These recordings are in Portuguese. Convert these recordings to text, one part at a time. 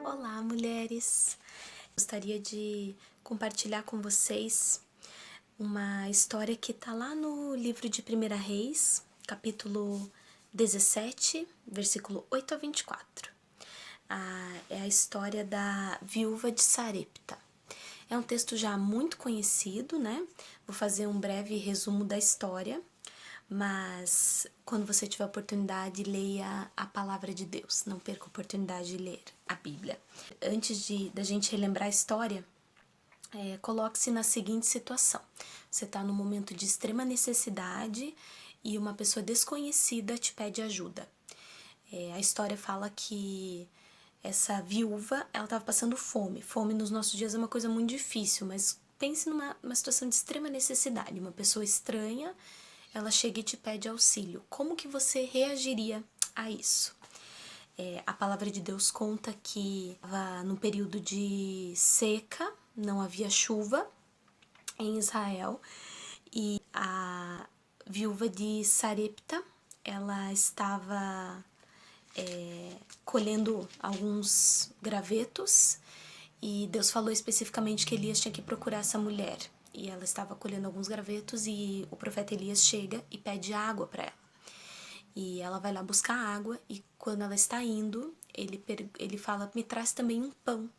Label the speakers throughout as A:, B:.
A: Olá, mulheres! Gostaria de compartilhar com vocês uma história que está lá no livro de 1 Reis, capítulo 17, versículo 8 a 24. É a história da viúva de Sarepta. É um texto já muito conhecido, né? Vou fazer um breve resumo da história, mas quando você tiver a oportunidade, leia a palavra de Deus. Não perca a oportunidade de ler a Bíblia. Antes da gente relembrar a história, coloque-se na seguinte situação. Você está num momento de extrema necessidade e uma pessoa desconhecida te pede ajuda. A história fala que essa viúva, ela estava passando fome. Fome nos nossos dias é uma coisa muito difícil, mas pense numa situação de extrema necessidade. Uma pessoa estranha, ela chega e te pede auxílio. Como que você reagiria a isso? A palavra de Deus conta que estava num período de seca, não havia chuva em Israel, e a viúva de Sarepta, ela estava colhendo alguns gravetos, e Deus falou especificamente que Elias tinha que procurar essa mulher. E ela estava colhendo alguns gravetos e o profeta Elias chega e pede água para ela. E ela vai lá buscar água e quando ela está indo, ele fala, me traz também um pão.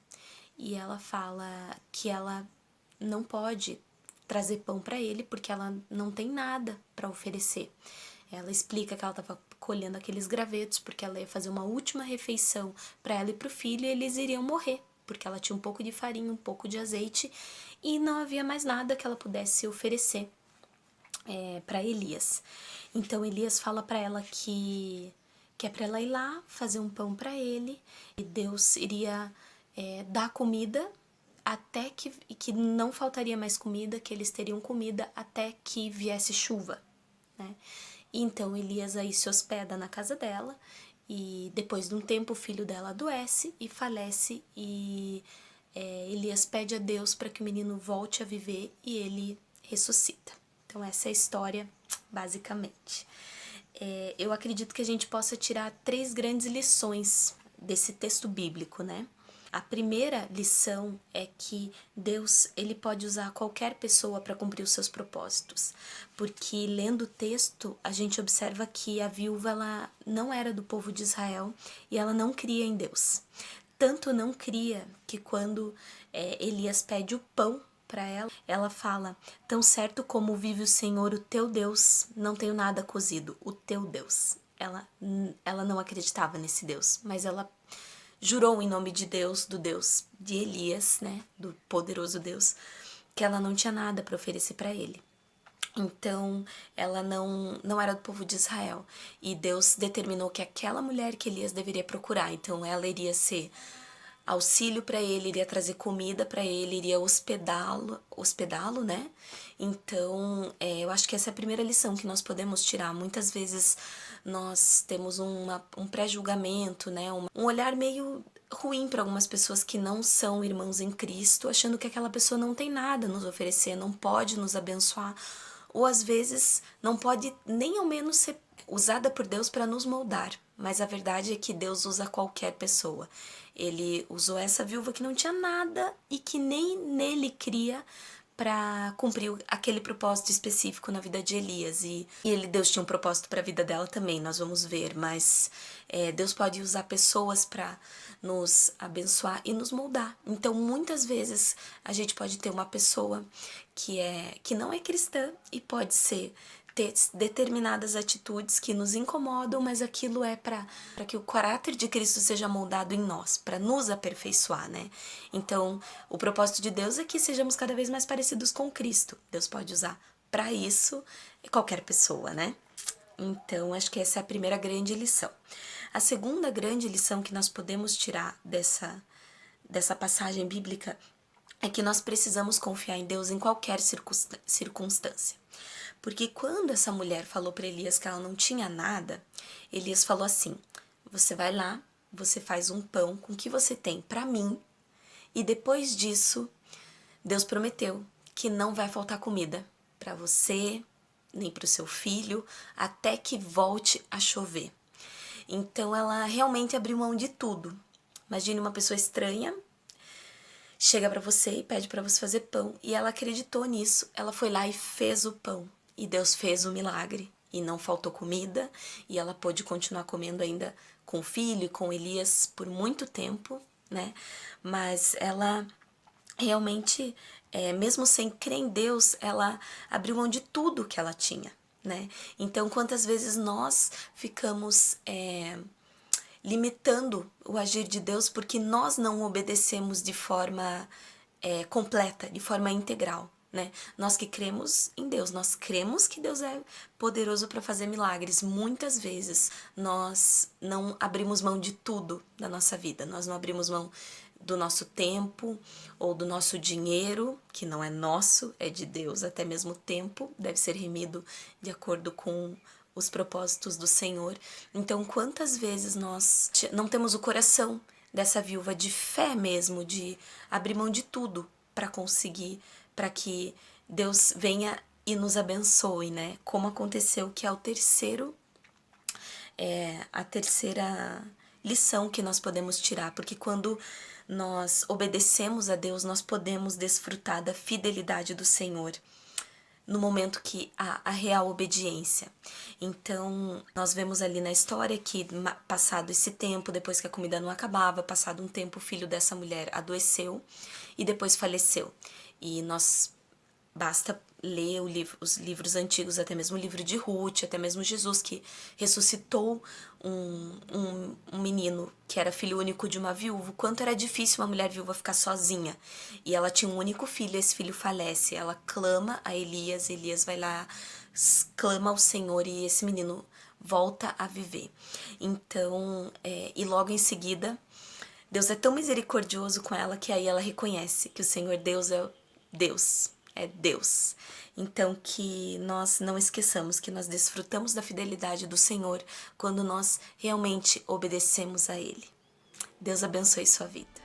A: E ela fala que ela não pode trazer pão para ele porque ela não tem nada para oferecer. Ela explica que ela estava colhendo aqueles gravetos porque ela ia fazer uma última refeição para ela e para o filho e eles iriam morrer, porque ela tinha um pouco de farinha, um pouco de azeite e não havia mais nada que ela pudesse oferecer para Elias. Então Elias fala para ela que é para ela ir lá fazer um pão para ele e Deus iria dar comida até que não faltaria mais comida, que eles teriam comida até que viesse chuva, né? Então Elias aí se hospeda na casa dela e depois de um tempo o filho dela adoece e falece e Elias pede a Deus para que o menino volte a viver e ele ressuscita. Então essa é a história basicamente. Eu acredito que a gente possa tirar 3 grandes lições desse texto bíblico, né? A primeira lição é que Deus, ele pode usar qualquer pessoa para cumprir os seus propósitos. Porque lendo o texto, a gente observa que a viúva ela não era do povo de Israel e ela não cria em Deus. Tanto não cria que quando Elias pede o pão para ela fala, tão certo como vive o Senhor, o teu Deus, não tenho nada cozido, o teu Deus. Ela não acreditava nesse Deus, mas ela jurou em nome de Deus, do Deus de Elias, né, do poderoso Deus, que ela não tinha nada para oferecer para ele. Então, ela não era do povo de Israel. E Deus determinou que aquela mulher que Elias deveria procurar, então ela iria ser auxílio para ele, iria trazer comida para ele, iria hospedá-lo, né? Então, eu acho que essa é a primeira lição que nós podemos tirar. Muitas vezes nós temos um pré-julgamento, né? Um olhar meio ruim para algumas pessoas que não são irmãos em Cristo, achando que aquela pessoa não tem nada a nos oferecer, não pode nos abençoar, ou às vezes não pode nem ao menos ser usada por Deus para nos moldar. Mas a verdade é que Deus usa qualquer pessoa. Ele usou essa viúva que não tinha nada e que nem nele cria para cumprir aquele propósito específico na vida de Elias. E Deus tinha um propósito para a vida dela também, nós vamos ver. Mas Deus pode usar pessoas para nos abençoar e nos moldar. Então, muitas vezes, a gente pode ter uma pessoa que não é cristã e pode ter determinadas atitudes que nos incomodam, mas aquilo é para que o caráter de Cristo seja moldado em nós, para nos aperfeiçoar, né? Então, o propósito de Deus é que sejamos cada vez mais parecidos com Cristo. Deus pode usar para isso qualquer pessoa, né? Então, acho que essa é a primeira grande lição. A segunda grande lição que nós podemos tirar dessa passagem bíblica é que nós precisamos confiar em Deus em qualquer circunstância. Porque quando essa mulher falou para Elias que ela não tinha nada, Elias falou assim, você vai lá, você faz um pão com o que você tem para mim, e depois disso, Deus prometeu que não vai faltar comida para você, nem para o seu filho, até que volte a chover. Então ela realmente abriu mão de tudo Imagine uma pessoa estranha chega pra você e pede pra você fazer pão, e ela acreditou nisso, ela foi lá e fez o pão, e Deus fez o milagre, e não faltou comida, e ela pôde continuar comendo ainda com o filho e com Elias por muito tempo, né? Mas ela realmente, mesmo sem crer em Deus, ela abriu mão de tudo que ela tinha, né? Então, quantas vezes nós ficamos limitando o agir de Deus porque nós não obedecemos de forma completa, de forma integral, né? Nós que cremos em Deus, nós cremos que Deus é poderoso para fazer milagres. Muitas vezes nós não abrimos mão de tudo da nossa vida, nós não abrimos mão do nosso tempo ou do nosso dinheiro, que não é nosso, é de Deus. Até mesmo o tempo deve ser remido de acordo com os propósitos do Senhor. Então, quantas vezes nós não temos o coração dessa viúva de fé mesmo, de abrir mão de tudo para conseguir, para que Deus venha e nos abençoe, né? Como aconteceu, que é a terceira lição que nós podemos tirar, porque quando nós obedecemos a Deus, nós podemos desfrutar da fidelidade do Senhor no momento que há a real obediência. Então, nós vemos ali na história que, passado esse tempo, depois que a comida não acabava, passado um tempo, o filho dessa mulher adoeceu e depois faleceu. E basta ler os livros antigos, até mesmo o livro de Ruth, até mesmo Jesus, que ressuscitou um menino que era filho único de uma viúva. Quanto era difícil uma mulher viúva ficar sozinha. E ela tinha um único filho, esse filho falece. Ela clama a Elias, Elias vai lá, clama ao Senhor e esse menino volta a viver. Então, e logo em seguida, Deus é tão misericordioso com ela que aí ela reconhece que o Senhor Deus é Deus. É Deus. Então, que nós não esqueçamos que nós desfrutamos da fidelidade do Senhor quando nós realmente obedecemos a Ele. Deus abençoe sua vida.